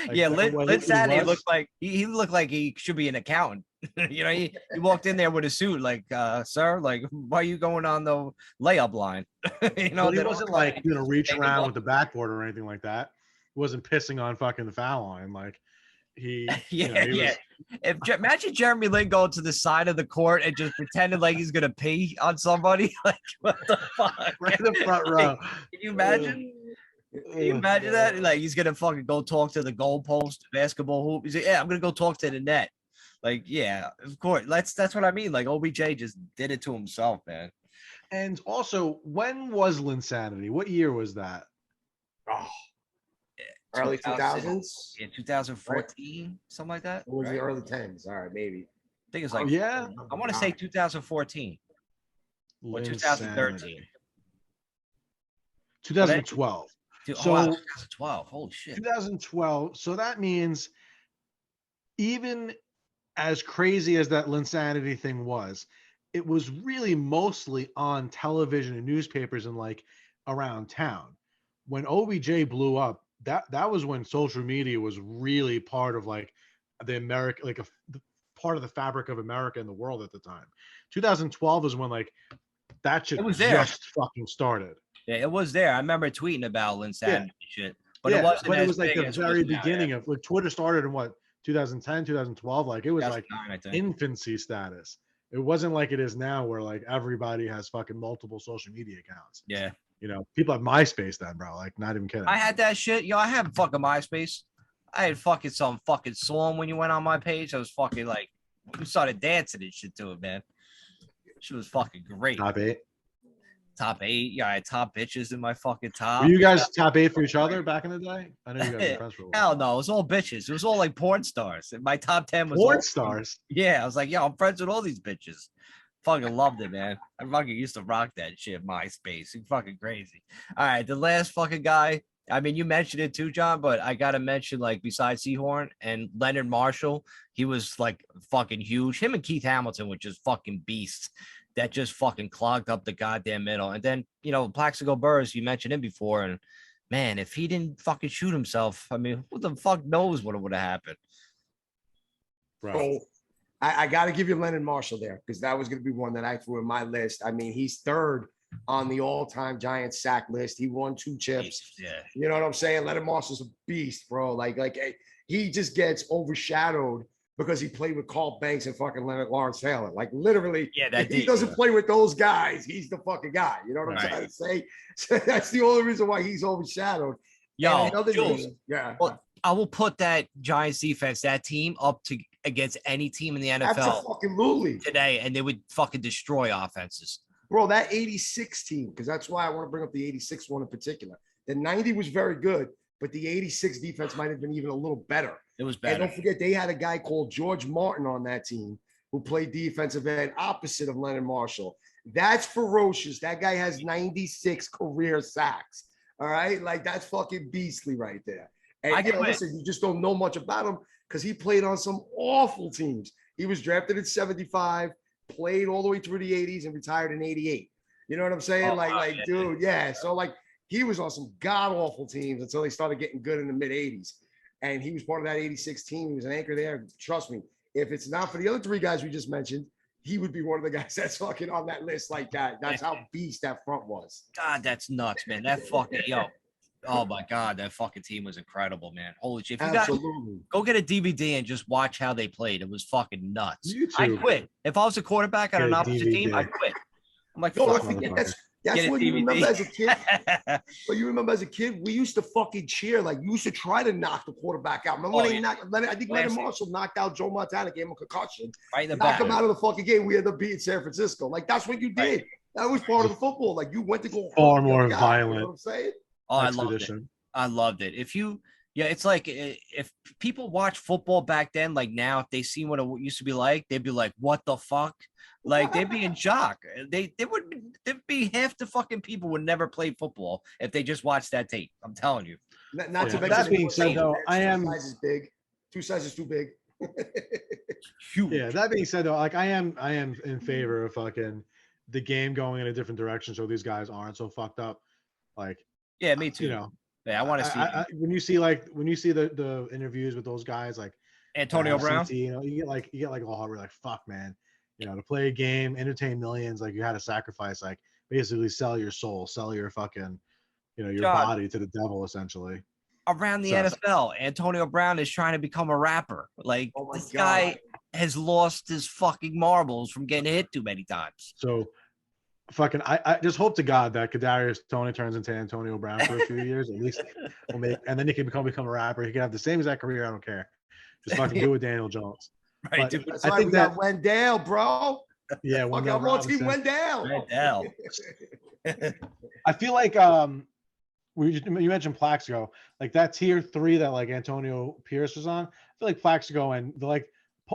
Like, Linsanity looked like he looked like he should be an accountant. He walked in there with a suit, like, sir, like, why are you going on the layup line? He wasn't like reach around with the backboard or anything like that. He wasn't pissing on fucking the foul line. Like Imagine Jeremy Lin going to the side of the court and just pretending like he's gonna pee on somebody. Like, what the fuck? Right in the front row. Can you imagine? Can you imagine that? Like, he's gonna fucking go talk to the goalpost, basketball hoop. He's like, yeah, I'm gonna go talk to the net. Like, yeah, of course. That's what I mean. Like, OBJ just did it to himself, man. And also, when was Linsanity? What year was that? Oh, early 2000s. Yeah, 2014, right? Something like that. It was the early 10s. All right, maybe. I think it's like I want to say 2014 or 2013. 2012. So 2012. Holy shit. 2012. So that means even as crazy as that Linsanity thing was, it was really mostly on television and newspapers and like around town. When OBJ blew up, that was when social media was really part of like the America, like part of the fabric of America and the world at the time. 2012 is when like that shit was just fucking started. Yeah, it was there. I remember tweeting about Linsanity shit, but it wasn't. But it was like the very beginning of like Twitter started in what 2010, 2012. Like it was like infancy status. It wasn't like it is now, where like everybody has fucking multiple social media accounts. Yeah, people have MySpace then, bro. Like, not even kidding. I had that shit. I had fucking MySpace. I had fucking some fucking song when you went on my page. I was fucking like, we started dancing and shit to it, man. She was fucking great. Top 8. Yeah, I had top bitches in my fucking top. Were you guys top 8 for each other back in the day? I know you guys were friends for a while. Hell no, it was all bitches. It was all like porn stars. My top 10 was porn stars. Yeah, I was like, I'm friends with all these bitches. Fucking loved it, man. I fucking used to rock that shit. MySpace. It's fucking crazy. All right, the last fucking guy. I mean, you mentioned it too, John, but I gotta mention, like, besides Seahorn and Leonard Marshall, he was like fucking huge. Him and Keith Hamilton were just fucking beasts that just fucking clogged up the goddamn middle. And then, Plaxico Burress, you mentioned him before, and man, if he didn't fucking shoot himself, I mean, who the fuck knows what would have happened? Right. So I got to give you Leonard Marshall there, because that was going to be one that I threw in my list. I mean, he's third on the all-time Giants sack list. He won 2 chips. Yeah. You know what I'm saying? Leonard Marshall's a beast, bro. Like he just gets overshadowed because he played with Carl Banks and fucking Leonard Lawrence Taylor. Like literally, Yeah, if he doesn't play with those guys, he's the fucking guy. You know what I'm trying to say? So that's the only reason why he's overshadowed. Yo, Jules, yeah. Well, I will put that Giants defense, that team, up to against any team in the NFL Absolutely. today, and they would fucking destroy offenses. Bro, that 86 team, because that's why I want to bring up the 86 one in particular. The 90 was very good, but the 86 defense might have been even a little better. It was better. And don't forget, they had a guy called George Martin on that team who played defensive end opposite of Leonard Marshall. That's ferocious. That guy has 96 career sacks. All right? Like, that's fucking beastly right there. And listen, you just don't know much about him because he played on some awful teams. He was drafted at 75, played all the way through the 80s, and retired in 88. You know what I'm saying? Dude, yeah. So, like, he was on some god-awful teams until they started getting good in the mid-80s. And he was part of that 86 team. He was an anchor there. Trust me, if it's not for the other 3 guys we just mentioned, he would be one of the guys that's fucking on that list like that. That's how beast that front was. God, that's nuts, man. That fucking, oh my God, that fucking team was incredible, man. Holy shit. Absolutely. Go get a DVD and just watch how they played. It was fucking nuts. I quit. If I was a quarterback on an opposite team, I'd quit. I'm like, no, I think that's what you remember as a kid. But you remember as a kid, we used to fucking cheer. Like, you used to try to knock the quarterback out. Remember when they knocked, I think Leonard Marshall knocked out Joe Montana, gave him a concussion. Right in the knocked back. him out of the fucking game. We ended up beating San Francisco. Like, that's what you did. That was part of the football. Like, you went to go far more violent. You know what I'm saying? Oh, I loved it. I loved it. It's like if people watch football back then, like now, if they see what it used to be like, they'd be like, what the fuck? Like, they'd be in shock. There'd be half the fucking people would never play football if they just watched that tape. I'm telling you. Not to mention, that being said, though, I am 2 sizes big. 2 sizes too big. Huge. Yeah, that being said, though, like I am in favor of fucking the game going in a different direction so these guys aren't so fucked up. Like, yeah, me too. You know, yeah, I want to see when you see the interviews with those guys like Antonio Brown. you know, you get like oh, we're like, fuck, man. You know, to play a game, entertain millions, like you had to sacrifice, like basically sell your soul, sell your fucking, you know, your body to the devil, essentially. Around the NFL, Antonio Brown is trying to become a rapper. Like, this guy has lost his fucking marbles from getting hit too many times. So, fucking, I just hope to God that Kadarius Toney turns into Antonio Brown for a few years, at least, and then he can become a rapper. He can have the same exact career. I don't care. Just fucking do it with Daniel Jones. Right. That's why we got Wendell, bro. Yeah, Wendell. I'm on team Wendell. I feel like you mentioned Plaxico, like that tier 3 that like Antonio Pierce was on. I feel like Plaxico and they're like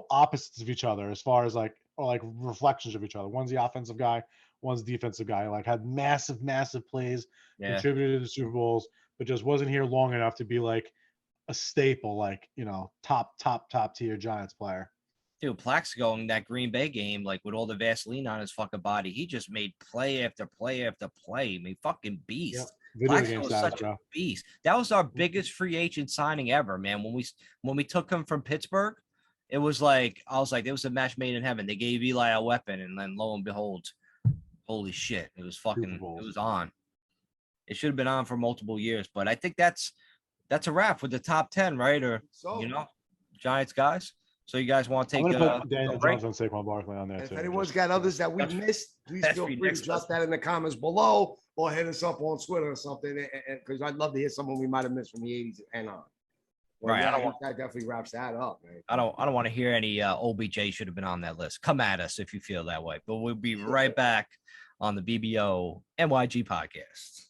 opposites of each other as far as like reflections of each other. One's the offensive guy, one's the defensive guy. Like had massive plays, contributed to the Super Bowls, but just wasn't here long enough to be like a staple, like, you know, top tier Giants player. Dude, Plaxico in that Green Bay game, like with all the Vaseline on his fucking body, he just made play after play after play. I mean, fucking beast. Yep. Plaxico was such a beast. That was our biggest free agent signing ever, man. When we took him from Pittsburgh, it was like, I was like, it was a match made in heaven. They gave Eli a weapon, and then lo and behold, holy shit, it was fucking, it was on. It should have been on for multiple years, but I think that's a wrap with the top 10, right? Or you know, Giants guys. So you guys want to take Daniel Jones and Saquon Barkley on there too. If anyone's got others that we missed, please feel free to drop that in the comments below or hit us up on Twitter or something, because I'd love to hear someone we might have missed from the 80s and on. Well, right. Yeah, that definitely wraps that up, man. I don't want to hear any OBJ should have been on that list. Come at us if you feel that way. But we'll be right back on the BBO NYG podcast.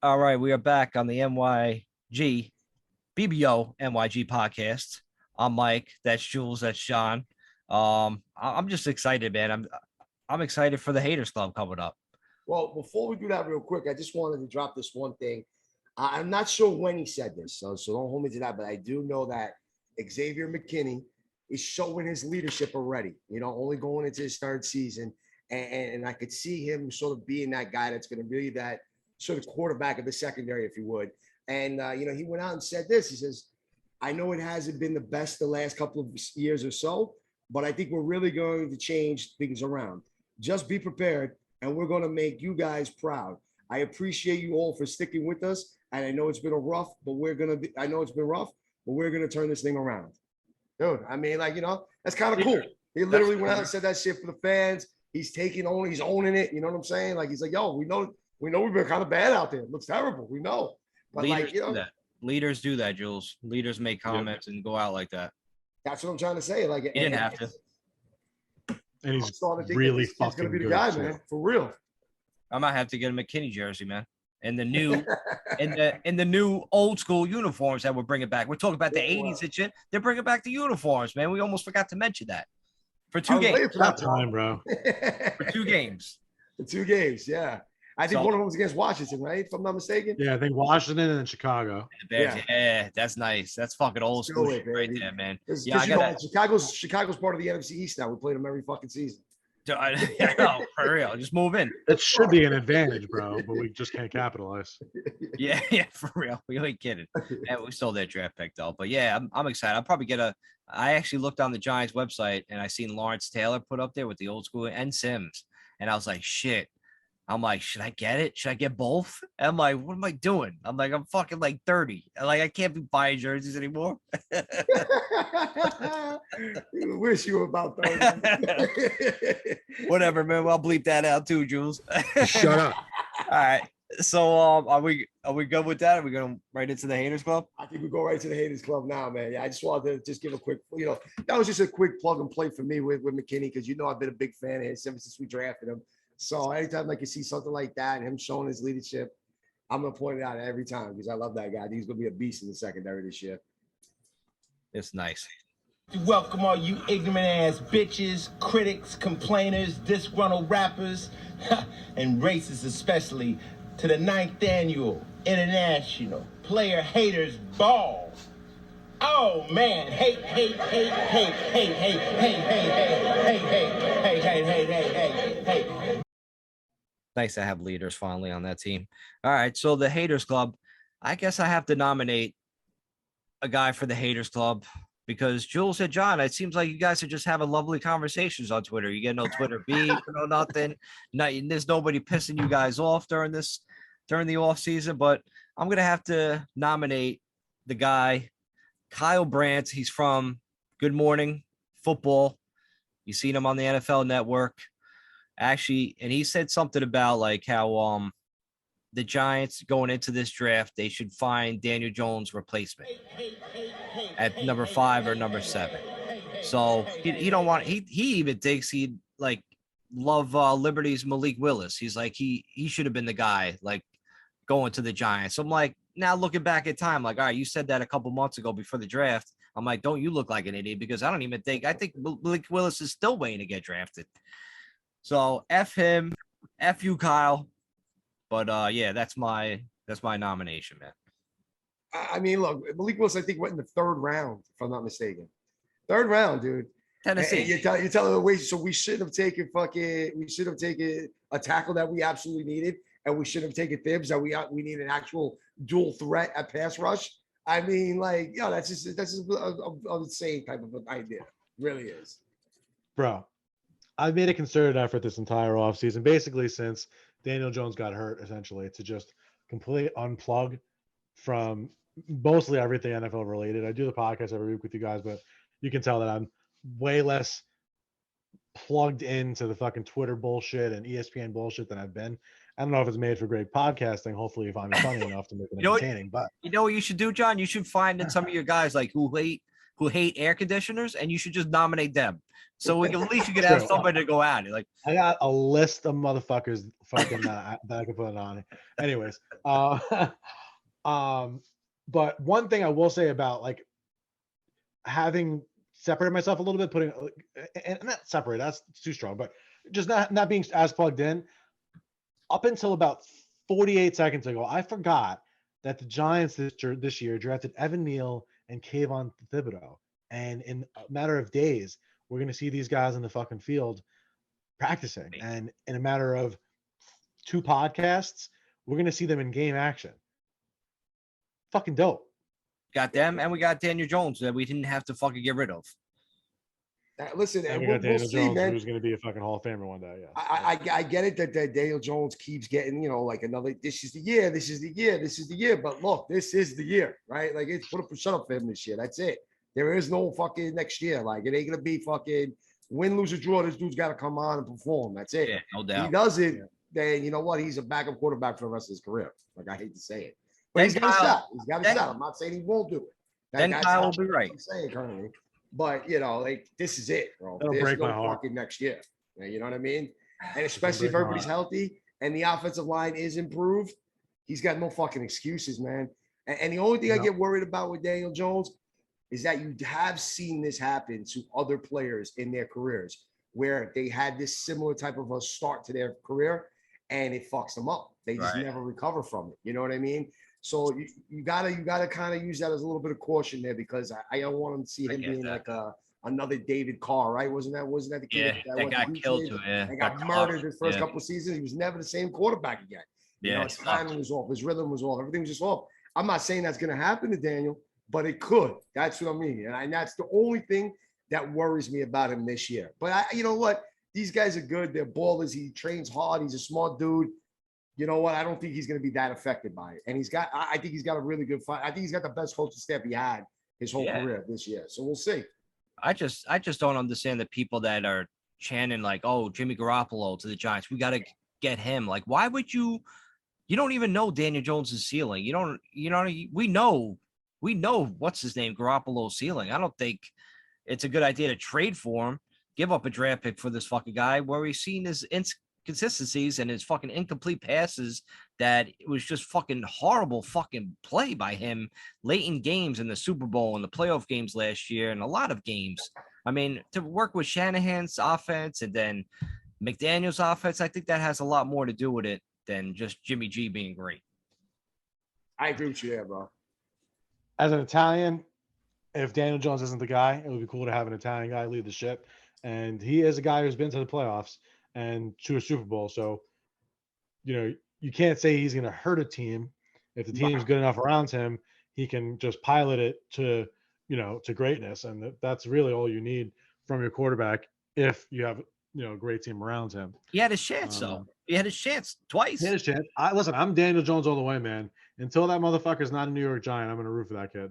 All right, we are back on the NYG BBO NYG podcast. I'm Mike. That's Jules. That's Sean. I'm just excited, man. I'm excited for the Haters Club coming up. Well, before we do that real quick, I just wanted to drop this one thing. I'm not sure when he said this, so don't hold me to that, but I do know that Xavier McKinney is showing his leadership already, you know, only going into his 3rd season. And I could see him sort of being that guy that's going to be that sort of quarterback of the secondary, if you would. And, you know, he went out and said this. He says, I know it hasn't been the best the last couple of years or so, but I think we're really going to change things around. Just be prepared and we're going to make you guys proud. I appreciate you all for sticking with us. And I know it's been I know it's been rough, but we're going to turn this thing around. Dude, I mean, like, that's kind of cool. He literally went out and said that shit for the fans. He's owning it. You know what I'm saying? Like, he's like, yo, we know we've been kind of bad out there. It looks terrible. We know. But leaders do that. Leaders do that, Jules. Leaders make comments and go out like that. That's what I'm trying to say. Like, he didn't have to. And he's really fucking gonna be the good guy, too. man. For real. I might have to get a McKinney jersey, man. And the new, in the new old school uniforms that we're bringing back. We're talking about the '80s and shit. They're bringing back the uniforms, man. We almost forgot to mention that for 2 games. That time, bro. For 2 games. For 2 games, yeah. I think one of them was against Washington, right? If I'm not mistaken. Yeah, I think Washington and then Chicago. Yeah, that's nice. That's fucking old school shit right there, man. Yeah, Chicago's part of the NFC East now. We played them every fucking season. I know, for real. Just move in. It should be an advantage, bro, but we just can't capitalize. Yeah, for real. We ain't kidding. And we stole that draft pick though. But yeah, I'm excited. I'll probably I actually looked on the Giants website and I seen Lawrence Taylor put up there with the old school and Sims. And I was like, shit. I'm like, should I get it? Should I get both? And I'm like, what am I doing? I'm like, I'm fucking like 30. Like, I can't be buying jerseys anymore. You wish you were about 30. Whatever, man. I'll bleep that out too, Jules. Shut up. All right. So are we good with that? Are we going right into the Haters Club? I think we go right to the Haters Club now, man. Yeah, I just wanted to just give a quick, that was just a quick plug and play for me with McKinney, because I've been a big fan of his ever since we drafted him. So anytime like you see something like that and him showing his leadership, I'm gonna point it out every time because I love that guy. He's gonna be a beast in the secondary this year. It's nice. Welcome all you ignorant ass bitches, critics, complainers, disgruntled rappers, and racists especially, to the 9th annual International Player Haters Ball. Oh man, hate. Nice to have leaders finally on that team. All right, so the Haters Club, I guess I have to nominate a guy for the Haters Club because Jules said, John, it seems like you guys are just having lovely conversations on Twitter. You get no Twitter beef, no nothing. There's nobody pissing you guys off during the off season, but I'm going to have to nominate the guy, Kyle Brandt. He's from Good Morning Football. You've seen him on the NFL Network. Actually, and he said something about like how the Giants going into this draft, they should find Daniel Jones' replacement at number 5 or number 7. So he don't want he even thinks he'd like love Liberty's Malik Willis. He's like he should have been the guy like going to the Giants. So I'm like, now looking back at time, like, all right, you said that a couple months ago before the draft. I'm like, don't you look like an idiot? Because I think Malik Willis is still waiting to get drafted. So F him, F you, Kyle. But yeah, that's my nomination, man. I mean, look, Malik Willis, I think went in the 3rd round, if I'm not mistaken. 3rd round, dude. Tennessee. And you're telling the way, so we should have taken a tackle that we absolutely needed, and we should have taken Thibs that we need an actual dual threat at pass rush. I mean, like, that's just an insane type of an idea. It really is. Bro, I've made a concerted effort this entire offseason, basically since Daniel Jones got hurt, essentially, to just completely unplug from mostly everything NFL related. I do the podcast every week with you guys, but you can tell that I'm way less plugged into the fucking Twitter bullshit and ESPN bullshit than I've been. I don't know if it's made for great podcasting. Hopefully, if I'm funny enough to make it entertaining. But you know what you should do, John? You should find some of your guys like who hate air conditioners, and you should just nominate them. So at least you could have somebody to go at it. Like I got a list of motherfuckers fucking that I could put on. Anyways, but one thing I will say about like having separated myself a little bit, putting and not separate, that's too strong, but just not being as plugged in. Up until about 48 seconds ago, I forgot that the Giants this year drafted Evan Neal and Kayvon Thibodeau, and in a matter of days, we're going to see these guys in the fucking field practicing. And in a matter of 2 podcasts, we're going to see them in game action. Fucking dope. Got them, and we got Daniel Jones that we didn't have to fucking get rid of. Listen, And we we'll got Daniel see, Jones, man. who's going to be a fucking Hall of Famer one day. Yeah. I get it that Daniel Jones keeps getting, like another, this is the year, this is the year, this is the year. But look, this is the year, right? Like, it's put up a shut up for him this year. That's it. There is no fucking next year. Like, it ain't going to be fucking win, lose, or draw. This dude's got to come on and perform. That's it. Yeah, no He doubt. does it, then you know what? He's a backup quarterback for the rest of his career. Like, I hate to say it. But Then he's got to Kyle- sell. He's got to then- sell. I'm not saying he won't do it. Then That's Kyle not will be what right. I'm saying currently. But, like, this is it, bro. That'll There's break no my heart. fucking next year. You know what I mean? And especially if break my everybody's healthy and the offensive line is improved, he's got no fucking excuses, man. And the only thing I No. get worried about with Daniel Jones is that you have seen this happen to other players in their careers where they had this similar type of a start to their career and it fucks them up. They just Right. never recover from it. You know what I mean? So you gotta kind of use that as a little bit of caution there because I don't want to see I him get being that. like another David Carr, right? Wasn't that the kid Yeah, that that went got to killed Houston too. Yeah, and got got murdered tough. his first Yeah. couple of seasons? He was never the same quarterback again. Yeah, His it's tough. timing was off, his rhythm was off, everything was just off. I'm not saying that's going to happen to Daniel, but it could. That's what I mean, and that's the only thing that worries me about him this year. But you know what? These guys are good. They're ballers. He trains hard. He's a smart dude. You know what? I don't think he's going to be that affected by it. And I think he's got a really good fight. I think he's got the best coaching staff he had his whole Yeah. career this year. So we'll see. I just don't understand the people that are chanting like, "Oh, Jimmy Garoppolo to the Giants. We got to get him." Like, why would you? You don't even know Daniel Jones' ceiling. You don't. We know what's his name, Garoppolo's ceiling. I don't think it's a good idea to trade for him, give up a draft pick for this fucking guy where we've seen his inconsistencies and his fucking incomplete passes that it was just fucking horrible fucking play by him late in games in the Super Bowl and the playoff games last year and a lot of games. I mean, to work with Shanahan's offense and then McDaniel's offense, I think that has a lot more to do with it than just Jimmy G being great. I agree with you there, bro. As an Italian, if Daniel Jones isn't the guy, it would be cool to have an Italian guy lead the ship. And he is a guy who's been to the playoffs and to a Super Bowl. So, you can't say he's going to hurt a team. If the team's good enough around him, he can just pilot it to greatness. And that's really all you need from your quarterback if you have, a great team around him. He had his chance, though. He had his chance twice. He had his chance. Listen, I'm Daniel Jones all the way, man. Until that motherfucker's not a New York Giant, I'm going to root for that kid.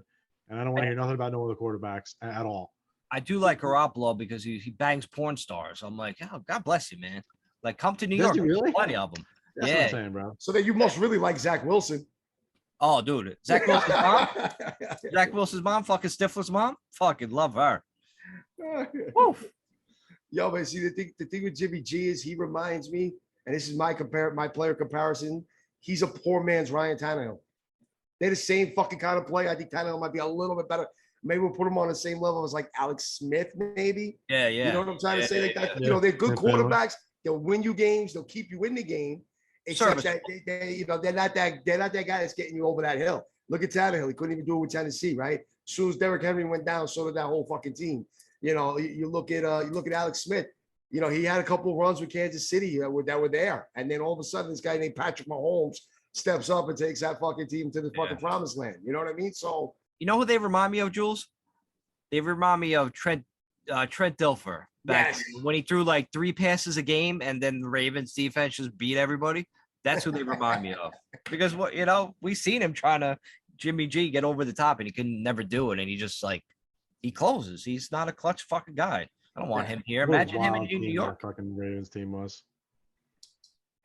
And I don't want to hear nothing about no other quarterbacks at all. I do like Garoppolo because he bangs porn stars. I'm like, oh, God bless you, man. Like, come to New Does York. he really? There's plenty of them. That's what I'm saying, bro. So then you must really like Zach Wilson. Oh, dude. Zach Wilson's mom? Zach Wilson's mom? Fucking Stifler's mom? Fucking love her. Woo. Yo, but see, the thing with Jimmy G is he reminds me, and this is my player comparison, he's a poor man's Ryan Tannehill. They're the same fucking kind of player. I think Tannehill might be a little bit better. Maybe we'll put him on the same level as like Alex Smith, maybe. Yeah. You know what I'm trying to say? Like that, yeah. they're good Smith family. quarterbacks. They'll win you games. They'll keep you in the game. Except that they're not that guy that's getting you over that hill. Look at Tannehill. He couldn't even do it with Tennessee, right? As soon as Derrick Henry went down, so did that whole fucking team. You look at Alex Smith. He had a couple of runs with Kansas City that were there, and then all of a sudden, this guy named Patrick Mahomes steps up and takes that fucking team to the fucking promised land. You know what I mean? So You know who they remind me of, Jules? They remind me of Trent Dilfer back when he threw like 3 passes a game, and then the Ravens defense just beat everybody. That's who they remind me of. Because we seen him trying to Jimmy G get over the top, and he could never do it, and he just he closes. He's not a clutch fucking guy. I don't want him here. What a Imagine him in wild New team York. that fucking Ravens team was.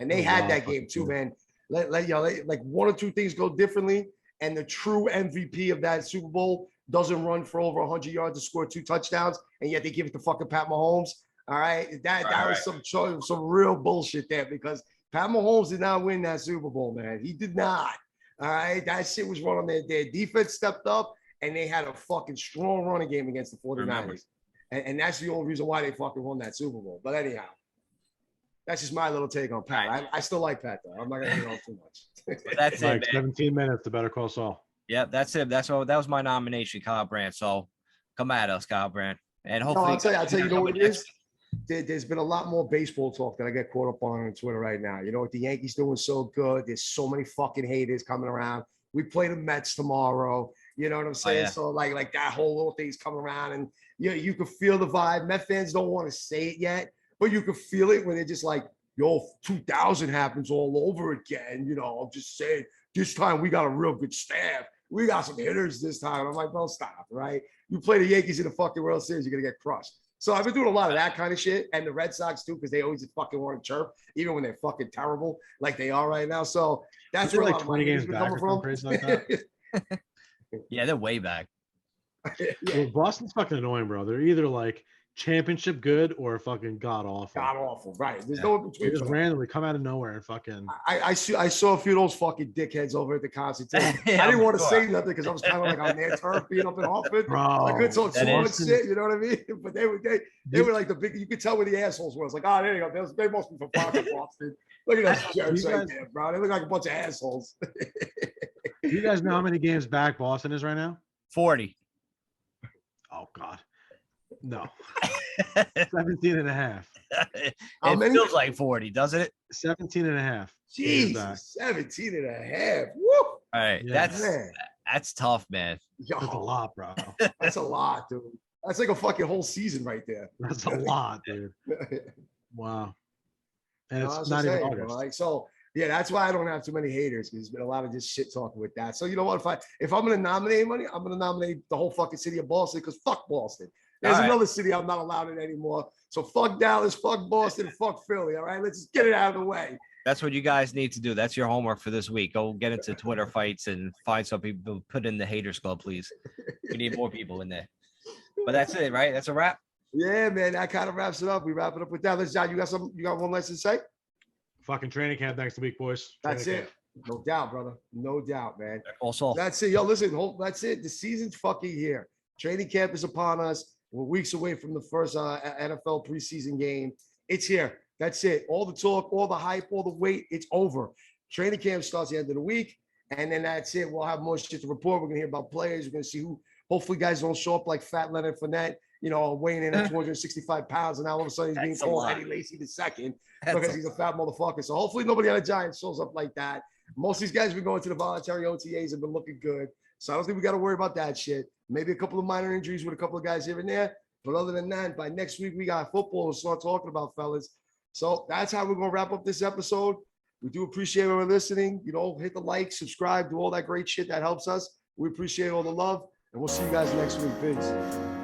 And they had that game too, man. Let like 1 or 2 things go differently, and the true MVP of that Super Bowl doesn't run for over 100 yards to score 2 touchdowns, and yet they give it to fucking Pat Mahomes. All right, that was some real bullshit there because Pat Mahomes did not win that Super Bowl, man. He did not. All right, that shit was run on their defense stepped up, and they had a fucking strong running game against the 49ers. And that's the only reason why they fucking won that Super Bowl. But anyhow, that's just my little take on Pat. I still like Pat, though. I'm not going to get on too much. That's it, man. 17 minutes to Better Call Saul. Yep, that's it. That was my nomination, Kyle Brandt. So come at us, Kyle Brandt. And hopefully, I'll tell you, what it is? There's been a lot more baseball talk that I get caught up on Twitter right now. You know what the Yankees doing so good? There's so many fucking haters coming around. We play the Mets tomorrow. You know what I'm saying? yeah. So like that whole little thing's coming around, and you can feel the vibe. Met fans don't want to say it yet, but you can feel it when they're just like, yo, 2000 happens all over again. You know, I'm just saying, this time we got a real good staff. We got some hitters this time. I'm like, well, stop, right? You play the Yankees in the fucking World Series, you're going to get crushed. So I've been doing a lot of that kind of shit. And the Red Sox too, because they always fucking want to chirp, even when they're fucking terrible, like they are right now. So that's where like a lot of 20 my games games back coming or something from. crazy like that. Yeah, they're way back. Well, Boston's fucking annoying, bro. They're either like championship good or fucking god awful. God awful, right? There's no in They between. just randomly come out of nowhere and fucking. I saw a few of those fucking dickheads over at the concert too. Yeah, I didn't want to sure. say nothing because I was kind of like on their turf being up in Hartford. Bro, I couldn't talk that too much is- shit, you know what I mean? But they were like the big. You could tell where the assholes were. It's like, oh, there you go. They must be from fucking Boston. Look at those jerks You right guys- there, bro. They look like a bunch of assholes. Do you guys know how many games back Boston is right now? 40. Oh God, no. 17 and a half. It How many? feels like 40, doesn't it? 17 and a half. games back. Jesus, 17 and a half. Woo! All right. Yeah. Man, That's tough, man. yo, That's a lot, bro. That's a lot, dude. That's like a fucking whole season right there. That's a lot, dude. Wow. And No, it's I was not just even saying, bro, August. like, so yeah, that's why I don't have too many haters because there's been a lot of just shit talking with that. So you know what? If I'm gonna nominate anybody, I'm gonna nominate the whole fucking city of Boston because fuck Boston. There's All right. another city I'm not allowed in anymore. So fuck Dallas, fuck Boston, fuck Philly. All right, let's just get it out of the way. That's what you guys need to do. That's your homework for this week. Go get into Twitter fights and find some people to put in the haters club, please. We need more people in there. But that's it, right? That's a wrap. Yeah, man, that kind of wraps it up. We wrap it up with that. Let's John, you got one less to say? Fucking training camp next week, boys. That's Training it. No doubt, brother. No doubt, man. Also, That's it. Yo, listen, that's it. The season's fucking here. Training camp is upon us. We're weeks away from the first NFL preseason game. It's here. That's it. All the talk, all the hype, all the wait, it's over. Training camp starts the end of the week. And then that's it. We'll have more shit to report. We're going to hear about players. We're going to see who, hopefully, guys don't show up like fat Leonard Fournette, you know, weighing in at 265 pounds. And now all of a sudden he's being That's a called lot. Eddie Lacy II That's because he's a fat motherfucker. So hopefully nobody on the Giants shows up like that. Most of these guys have been going to the voluntary OTAs and been looking good. So I don't think we got to worry about that shit. Maybe a couple of minor injuries with a couple of guys here and there. But other than that, by next week, we got football to start talking about, fellas. So that's how we're going to wrap up this episode. We do appreciate everyone listening. You know, hit the like, subscribe, do all that great shit that helps us. We appreciate all the love. And we'll see you guys next week. Peace.